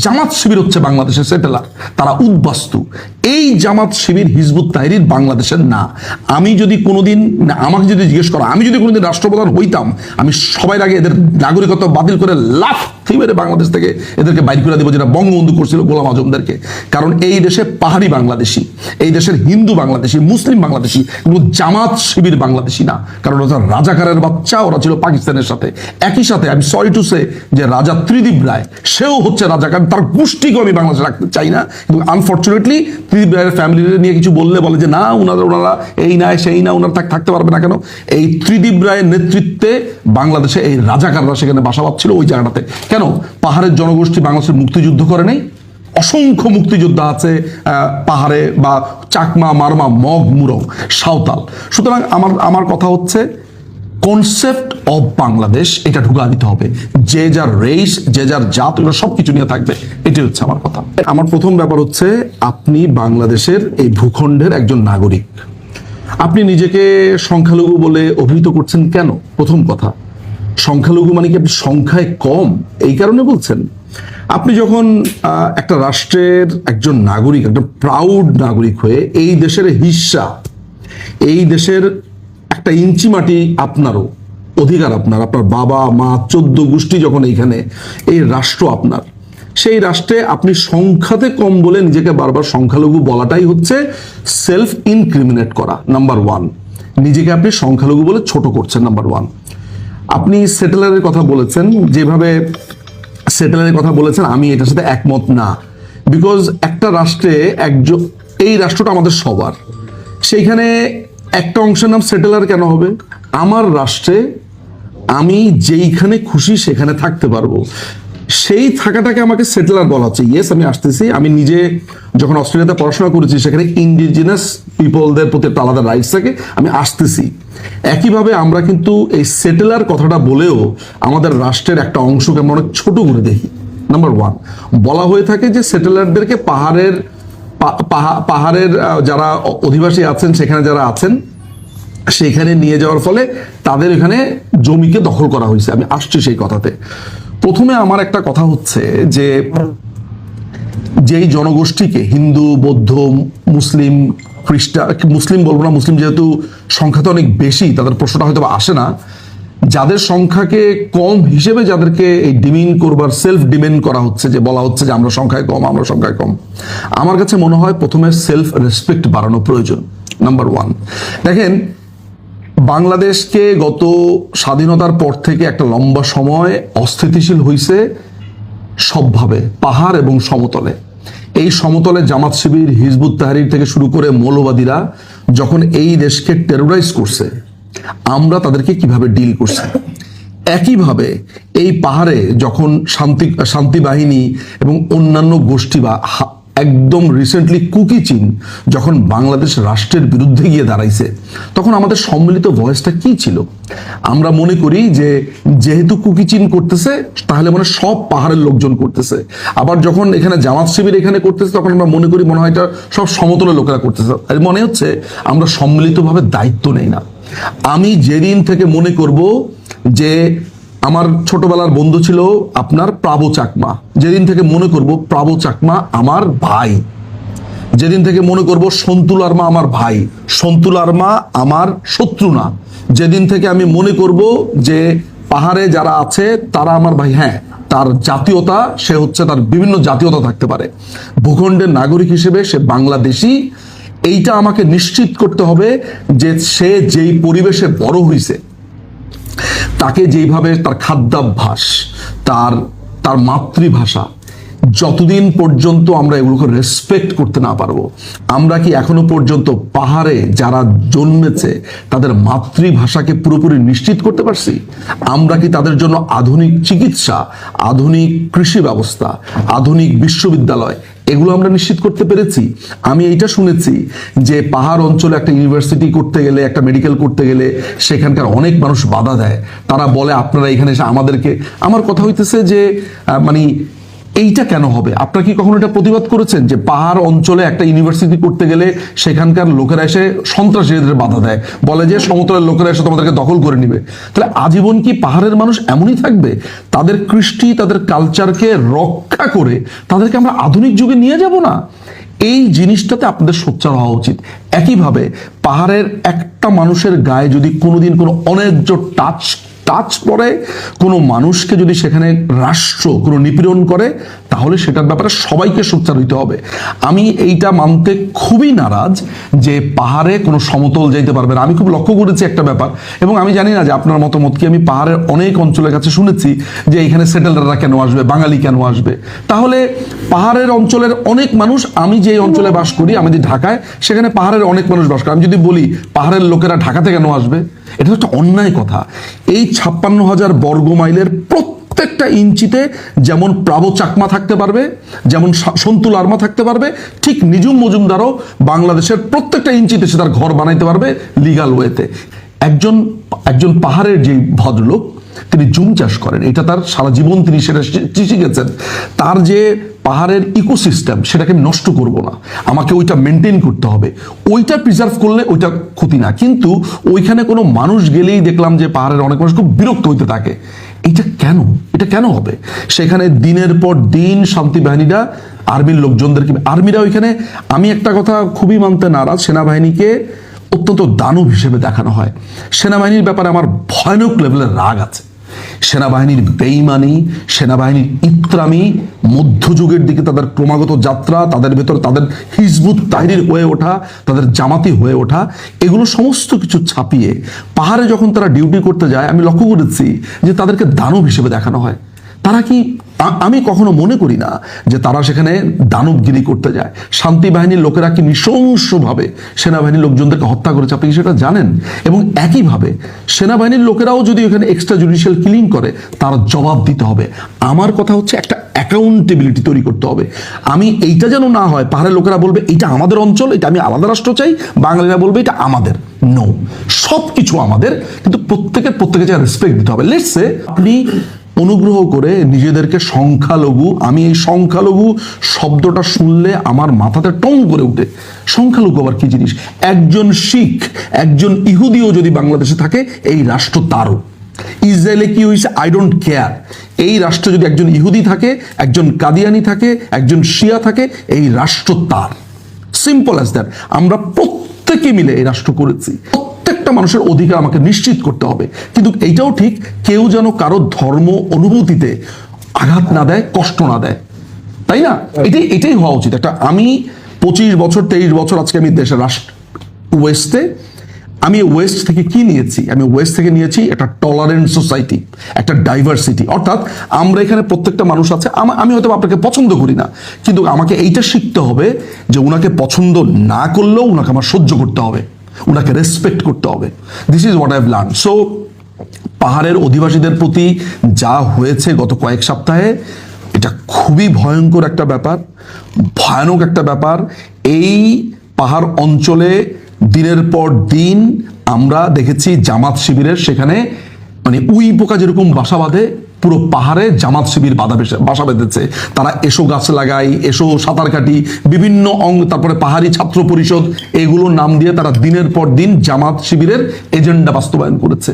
জামাত শিবির হচ্ছে বাংলাদেশের সেটেলার, তারা উদ্বাস্তু। এই জামাত শিবির হিজবুত তাহরির বাংলাদেশের না। আমি যদি কোনোদিন, আমাকে যদি জিজ্ঞেস করো, আমি যদি কোনোদিন রাষ্ট্রপ্রধান হইতাম, আমি সবার আগে এদের নাগরিকত্ব বাতিল করে লাফ মেরে বাংলাদেশ থেকে এদেরকে বাইর করে দেবো, যেটা বঙ্গবন্ধু করছিল গোলাম আজমদেরকে। কারণ এই দেশে পাহাড়ি বাংলাদেশি, এই দেশের হিন্দু বাংলাদেশি, মুসলিম বাংলাদেশি, কিন্তু জামাত শিবির বাংলাদেশি না। কারণ ওরা রাজাকারের বাচ্চা, ওরা ছিল পাকিস্তানের সাথে। একই সাথে আমি সরি টু সে যে রাজা ত্রিদীপ রায় সেও হচ্ছে রাজাকার, তার গোষ্ঠীকেও আমি বাংলাদেশে রাখতে চাই না। কিন্তু আনফর্চুনেটলি ত্রিদীপ রায়ের ফ্যামিলি নিয়ে কিছু বললে বলে যে না, ওনারা এই না সেই না, ওনারা থাকতে পারবে না কেন? এই ত্রিদীপ রায়ের নেতৃত্বে বাংলাদেশে এই রাজাকাররা সেখানে বাসা বাঁধছিল ওই জায়গাটাতে। কেন? পাহাড়ের জনগোষ্ঠী বাংলাদেশের মুক্তিযুদ্ধ করে নাই? অসংখ্য মুক্তিযোদ্ধা আছে পাহাড়ে, বা চাকমা, মারমা, মগ, মুরং, সাঁওতাল। সুতরাং আমার কথা হচ্ছে কনসেপ্ট অফ বাংলাদেশ এটা ঢুকা দিতে হবে। যে যার রেস, যে যার জাত, এগুলো সবকিছু নিয়ে থাকবে। এটাই হচ্ছে আমার কথা। আমার প্রথম ব্যাপার হচ্ছে, আপনি বাংলাদেশের এই ভূখণ্ডের একজন নাগরিক, আপনি নিজেকে সংখ্যালঘু বলে অভিহিত করছেন কেন? প্রথম কথা, সংখ্যালঘু মানে কি আপনি সংখ্যায় কম এই কারণে বলছেন? আপনি যখন একটা রাষ্ট্রের একজন নাগরিক, একটা প্রাউড নাগরিক হয়ে এই দেশের হিস্সা, এই দেশের একটা ইঞ্চি মাটি আপনারও অধিকার, আপনার বাবা মা 14 গোষ্ঠী যখন এইখানে, এই রাষ্ট্র আপনার, সেই রাষ্ট্রে আপনি সংখ্যাতে কম বলে নিজেকে বারবার সংখ্যালঘু বলাটাই হচ্ছে সেলফ ইনক্রিমিনেট করা। নাম্বার ওয়ান, নিজেকে আপনি সংখ্যালঘু বলে ছোট করছেন। নাম্বার ওয়ান, আপনি সেটেলারের কথা বলেছেন, যেভাবে সেটেলারের কথা বলেছেন আমি এটার সাথে একমত না। বিকজ একটা রাষ্ট্রে একজন, এই রাষ্ট্রটা আমাদের সবার, সেইখানে একটা অংশের নাম সেটেলার কেন হবে? আমার রাষ্ট্রে আমি যেইখানে খুশি সেখানে থাকতে পারবো, সেই থাকাটাকে আমাকে সেটেলার বলা হচ্ছে। ইয়েস, আমি আসতেছি, আমি নিজে যখন অস্ট্রেলিয়াতে পড়াশোনা করেছি সেখানে ইন্ডিজিনাস পিপলদের প্রতি একটা আলাদা রাইটস থাকে, আমি আসতেছি। একইভাবে আমরা কিন্তু এই সেটেলার কথাটা বলেও আমাদের রাষ্ট্রের একটা অংশকে আমরা অনেক ছোট করে দেখি। নাম্বার ওয়ান, বলা হয়ে থাকে যে সেটেলারদেরকে পাহাড়ের যারা অধিবাসী আছেন, সেখানে যারা আছেন, সেখানে নিয়ে যাওয়ার ফলে তাদের এখানে জমিকে দখল করা হয়েছে। আমি আসছি সেই কথাতে। প্রথমে আমার একটা কথা হচ্ছে যে, যেই জনগোষ্ঠীকে হিন্দু, বৌদ্ধ, মুসলিম, খ্রিস্টান, মুসলিম বলবো না, মুসলিম যেহেতু সংখ্যাতে অনেক বেশি, তাদের প্রশ্নটা হয়তো আসে না, যাদের সংখ্যাকে কম হিসেবে যাদেরকে এই ডিমিন করবার, সেলফ ডিমেন্ড করা হচ্ছে, যে বলা হচ্ছে যে আমরা সংখ্যায় কম, আমরা সংখ্যায় কম, আমার কাছে মনে হয় প্রথমে সেলফ রেসপেক্ট বাড়ানো প্রয়োজন। নাম্বার ওয়ান, দেখেন বাংলাদেশকে গত স্বাধীনতার পর থেকে একটা লম্বা সময় অস্থিতিশীল হয়েছে সবভাবে, পাহাড় এবং সমতলে। এই সমতলে জামাত শিবির, হিজবুত তাহরির থেকে শুরু করে মৌলবাদীরা যখন এই দেশকে টেরোরাইজ করছে, আমরা তাদেরকে কিভাবে ডিল করছি। একইভাবে এই পাহাড়ে যখন শান্তি বাহিনী এবং অন্যান্য গোষ্ঠী, বা একদম রিসেন্টলি কুকি চীন যখন বাংলাদেশ রাষ্ট্রের বিরুদ্ধে গিয়ে দাঁড়াইছে, তখন আমাদের সম্মিলিত ভয়েসটা কি ছিল? আমরা মনে করি যে যেহেতু কুকি চীন করতেছে, তাহলে মানে সব পাহাড়ের লোকজন করতেছে। আবার যখন এখানে জামাত শিবির এখানে করতেছে, তখন আমরা মনে করি মনে হয় এটা সব সমতলের লোকেরা করতেছে। মনে হচ্ছে আমরা সম্মিলিতভাবে দায়িত্ব নেই না। আমি যেদিন থেকে মনে করব যে আমার ছোটবেলার বন্ধু ছিল আপনার প্রাবো চাকমা, যেদিন থেকে মনে করব প্রাবো চাকমা আমার ভাই, যেদিন থেকে মনে করব সন্তুল আরমা আমার ভাই, সন্তুল আরমা আমার শত্রু না, যেদিন থেকে আমি মনে করব যে পাহাড়ে যারা আছে তারা আমার ভাই, হ্যাঁ তার জাতীয়তা, সে হচ্ছে, তার বিভিন্ন জাতীয়তা থাকতে পারে, ভূখণ্ডের নাগরিক হিসেবে সে বাংলাদেশি, এইটা আমাকে নিশ্চিত করতে হবে যে সে যেই পরিবেশে বড় হয়েছে, তাকে যেইভাবে তার খাদ্যাভ্যাস, তার মাতৃভাষা, যতদিন পর্যন্ত আমরা এগুলোকে রেসপেক্ট করতে না পারবো, আমরা কি এখনো পর্যন্ত পাহাড়ে যারা জন্মেছে তাদের মাতৃভাষাকে পুরোপুরি নিশ্চিত করতে পারছি? আমরা কি তাদের জন্য আধুনিক চিকিৎসা, আধুনিক কৃষি ব্যবস্থা, আধুনিক বিশ্ববিদ্যালয়, এগুলো আমরা নিশ্চিত করতে পেরেছি? আমি এইটা শুনেছি যে পাহাড় অঞ্চলে একটা ইউনিভার্সিটি করতে গেলে, একটা মেডিকেল করতে গেলে সেখানকার অনেক মানুষ বাধা দেয়। তারা বলে আপনারা এখানে এসে আমাদেরকে, আমার কথা হইতেছে যে মানে এইটা কেন হবে? আপনারা কি কখনো এটা প্রতিবাদ করেছেন যে পাহাড় অঞ্চলে একটা ইউনিভার্সিটি করতে গেলে সেখানকার লোকেরা এসে সন্ত্রাসীদের বাধা দেয়, বলে যে সমতলের লোকেরা এসে তোমাদেরকে দখল করে নিবে? তাহলে আজীবন কি পাহাড়ের মানুষ এমনই থাকবে? তাদের কৃষ্টি, তাদের কালচারকে রক্ষা করে তাদেরকে আমরা আধুনিক যুগে নিয়ে যাব না? এই জিনিসটাতে আপনাদের সোচ্চার হওয়া উচিত। একইভাবে পাহাড়ের একটা মানুষের গায়ে যদি কোনোদিন কোনো অন্যায্য টাচ পড়ে, কোনো মানুষকে যদি সেখানে রাষ্ট্র কোনো নিপীড়ন করে, তাহলে সেটার ব্যাপারে সবাইকে সোচ্চার হইতে হবে। আমি এইটা মানতে খুবই নারাজ যে পাহাড়ে কোনো সমতল যাইতে পারবে না। আমি খুব লক্ষ্য করেছি একটা ব্যাপার, এবং আমি জানি না যে আপনার মতামত কি। আমি পাহাড়ের অনেক অঞ্চলের কাছে শুনেছি যে এখানে সেটেলাররা কেন আসবে, বাঙালি কেন আসবে? তাহলে পাহাড়ের অঞ্চলের অনেক মানুষ, আমি যে অঞ্চলে বাস করি, আমি যে ঢাকায়, সেখানে পাহাড়ের অনেক মানুষ বাস করে। আমি যদি বলি পাহাড়ের লোকেরা ঢাকাতে কেন আসবে, এটা একটা অন্যায় কথা। এই 56,000 বর্গ মাইলের প্রত্যেকটা ইঞ্চিতে যেমন প্রাবো চাকমা থাকতে পারবে, যেমন সন্তু লারমা থাকতে পারবে, ঠিক নিজুম মজুমদারও বাংলাদেশের প্রত্যেকটা ইঞ্চিতে সে তার ঘর বানাইতে পারবে লিগাল ওয়েতে। একজন পাহাড়ের যে ভদ্রলোক, তিনি জুম চাষ করেন, এটা তার সারা জীবন তিনি সেটা শিখেছেন। তার যে পাহাড়ের ইকোসিস্টেম, সেটাকে আমি নষ্ট করব না, আমাকে ওইটা মেনটেন করতে হবে। ওইটা প্রিজার্ভ করলে ওইটা ক্ষতি না। কিন্তু ওইখানে কোনো মানুষ গেলেই দেখলাম যে পাহাড়ের অনেক মানুষ খুব বিরক্ত হইতে থাকে। এটা কেন হবে? সেখানে দিনের পর দিন শান্তি বাহিনীরা আর্মির লোকজনদেরকে, আর্মিরা ওইখানে, আমি একটা কথা খুবই মানতে নারাজ, সেনাবাহিনীকে অত্যন্ত দানব হিসেবে দেখানো হয়। সেনাবাহিনীর ব্যাপারে আমার ভয়ানক লেভেলের রাগ আছে। সেনাবাহিনীর বেইমানি, সেনাবাহিনীর ইত্রামি, মধ্যযুগের দিকে তাদের ক্রমাগত যাত্রা, তাদের ভেতর তাদের হিজবুত তাহরির হয়ে ওঠা, তাদের জামাতি হয়ে ওঠা, এগুলো সমস্ত কিছু ছাপিয়ে পাহাড়ে যখন তারা ডিউটি করতে যায়, আমি লক্ষ্য করেছি যে তাদেরকে দানব হিসেবে দেখানো হয়। তারা কি, আমি কখনো মনে করি না যে তারা সেখানে দানবগিরি করতে যায়। শান্তি বাহিনীর লোকেরা কি নৃশংসভাবে সেনাবাহিনীর লোকজনদেরকে হত্যা করেছে, আপনি সেটা জানেন। এবং একইভাবে সেনাবাহিনীর লোকেরাও যদি ওখানে এক্সট্রা জুডিশিয়াল কিলিং করে, তার জবাব দিতে হবে। আমার কথা হচ্ছে একটা অ্যাকাউন্টেবিলিটি তৈরি করতে হবে। আমি এইটা যেন না হয় পাহাড়ের লোকেরা বলবে এটা আমাদের অঞ্চল, এটা আমি আলাদা রাষ্ট্র চাই, বাঙালিরা বলবে এটা আমাদের। নো, সব কিছু আমাদের, কিন্তু প্রত্যেকে যা রেসপেক্ট দিতে হবে। লেটস সে আপনি অনুগ্রহ করে নিজেদেরকে সংখ্যালঘু, আমি এই সংখ্যালঘু শব্দটা শুনলে আমার মাথাতে টং করে উঠে। সংখ্যালঘু আবার কি জিনিস? একজন শিখ, একজন ইহুদিও যদি বাংলাদেশে থাকে, এই রাষ্ট্র তারও। ইসরায়েলে কি হয়েছে আই ডোন্ট কেয়ার। এই রাষ্ট্রে যদি একজন ইহুদি থাকে, একজন কাদিয়ানি থাকে, একজন শিয়া থাকে, এই রাষ্ট্র তার। Simple as that. আমরা প্রত্যেকে মিলে এই রাষ্ট্র করেছি। প্রত্যেকটা মানুষের অধিকার আমাকে নিশ্চিত করতে হবে। কিন্তু এইটাও ঠিক, কেউ যেন কারো ধর্ম অনুভূতিতে আঘাত না দেয়, কষ্ট না দেয়, তাই না? এটাই হওয়া উচিত। একটা, আমি 25 বছর 23 বছর আজকে আমি দেশের ওয়েস্টে, আমি ওয়েস্ট থেকে কি নিয়েছি? আমি ওয়েস্ট থেকে নিয়েছি একটা টলারেন্ট সোসাইটি, একটা ডাইভার্সিটি। অর্থাৎ আমরা এখানে প্রত্যেকটা মানুষ আছে, আমি হয়তো আপনাকে পছন্দ করি না, কিন্তু আমাকে এইটা শিখতে হবে যে উনাকে পছন্দ না করলেও উনাকে আমার সহ্য করতে হবে, উনাকে রেসপেক্ট করতে হবে। This is what I have learn. So পাহাড়ের অধিবাসীদের প্রতি যা হয়েছে গত কয়েক সপ্তাহে, এটা খুবই ভয়ঙ্কর একটা ব্যাপার, ভয়ানক একটা ব্যাপার। এই পাহাড় অঞ্চলে দিনের পর দিন আমরা দেখেছি জামাত শিবিরের সেখানে, মানে উই পোকা যেরকম বাসা বাঁধে, পুরো পাহাড়ে জামাত শিবির বাসা বেঁধেছে। তারা এসো গাছ লাগাই, এসো সাঁতার কাটি, বিভিন্ন তারপরে পাহাড়ি ছাত্র পরিষদ, এগুলোর নাম দিয়ে তারা দিনের পর দিন জামাত শিবিরের এজেন্ডা বাস্তবায়ন করেছে।